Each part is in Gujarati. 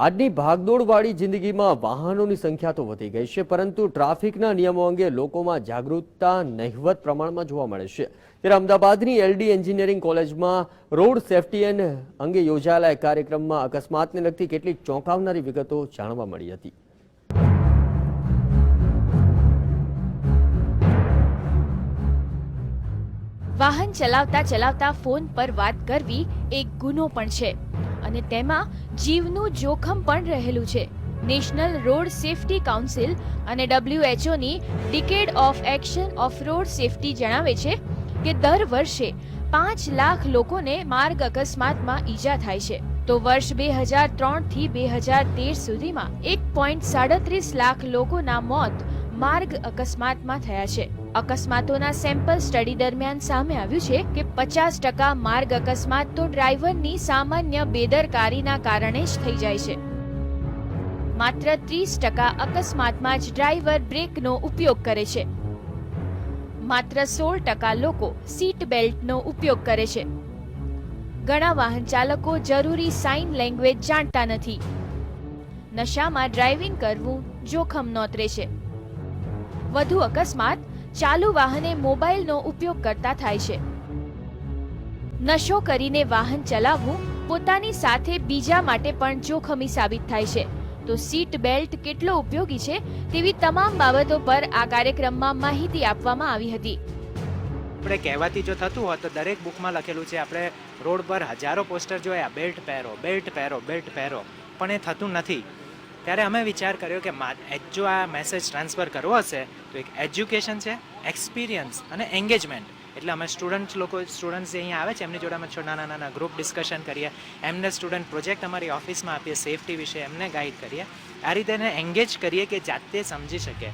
આજની ભાગદોડવાળી જિંદગીમાં વાહનોની સંખ્યા તો વધી ગઈ છે, પરંતુ ટ્રાફિકના નિયમો અંગે લોકોમાં જાગૃતતા નહિવત પ્રમાણમાં જોવા મળે છે। ત્યારે અમદાવાદની એલડી એન્જિનિયરિંગ કોલેજમાં રોડ સેફટી અંગે યોજાયેલા એક કાર્યક્રમમાં અકસ્માતને લગતી કેટલીક ચોંકાવનારી વિગતો જાણવા મળી હતી। વાહન ચલાવતા ચલાવતા ફોન પર વાત કરવી એક ગુનો પણ છે અને તેમાં જીવનું જોખમ પણ રહેલું છે। નેશનલ રોડ સેફટી કાઉન્સિલ અને WHO ની decade of action off road safety જણાવે છે કે દર વર્ષે 5 લાખ લોકોને માર્ગ અકસ્માતમાં ઈજા થાય છે, તો વર્ષ 2003 થી 2013 સુધીમાં 1.37 લાખ લોકોના મોત માર્ગ અકસ્માતમાં થયા છે। અકસ્માતોના સેમ્પલ સ્ટડી દરમિયાન સામે આવ્યું છે કે 50% માર્ગ અકસ્માત તો ડ્રાઈવરની સામાન્ય બેદરકારીના કારણે જ થઈ જાય છે। માત્ર 30% અકસ્માતમાં જ ડ્રાઈવર બ્રેકનો ઉપયોગ કરે છે। માત્ર 16% લોકો સીટ બેલ્ટનો ઉપયોગ કરે છે। ઘણા વાહન ચાલકો જરૂરી સાઇન લેંગ્વેજ જાણતા નથી। નશામાં ડ્રાઇવિંગ કરવું જોખમ નોતરે છે। વધુ અકસ્માત ચાલુ વાહને મોબાઈલનો ઉપયોગ કરતા થાય છે। નશો કરીને વાહન ચલાવવું પોતાની સાથે બીજા માટે પણ જોખમી સાબિત થાય છે, તો સીટ બેલ્ટ કેટલો ઉપયોગી છે તેવી તમામ બાબતો પર આ કાર્યક્રમમાં માહિતી આપવામાં આવી હતી। આપણે કહેવાથી જો થતું હોય તો દરેક બુકમાં લખેલું છે, આપણે રોડ પર હજારો પોસ્ટર જોયા, બેલ્ટ પહેરો, બેલ્ટ પહેરો, બેલ્ટ પહેરો, પણ એ થતું નથી। ત્યારે અમે વિચાર કર્યો કે જો આ મેસેજ ટ્રાન્સફર કરવો હશે તો એક એજ્યુકેશન છે, એક્સપિરિયન્સ અને એન્ગેજમેન્ટ, એટલે અમે સ્ટુડન્ટ્સ જે અહીંયા આવે છે એમની જોડે અમે નાના ગ્રુપ ડિસ્કશન કરીએ, એમને સ્ટુડન્ટ પ્રોજેક્ટ અમારી ઓફિસમાં આપીએ, સેફટી વિશે એમને ગાઈડ કરીએ, આ રીતે એને એન્ગેજ કરીએ કે જાતે સમજી શકે।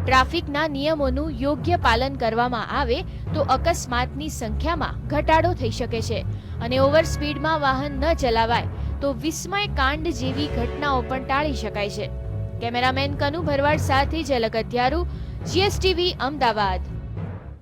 ટ્રાફિકના નિયમોનું યોગ્ય પાલન કરવામાં આવે તો અકસ્માતની સંખ્યામાં ઘટાડો થઈ શકે છે અને ઓવર સ્પીડમાં વાહન ન ચલાવાય તો વિસ્મય કાંડ જેવી ઘટનાઓ પણ ટાળી શકાય છે। કેમેરામેન કનુ ભરવાડ સાથે ઝલક અત્યારુ, GSTV અમદાવાદ।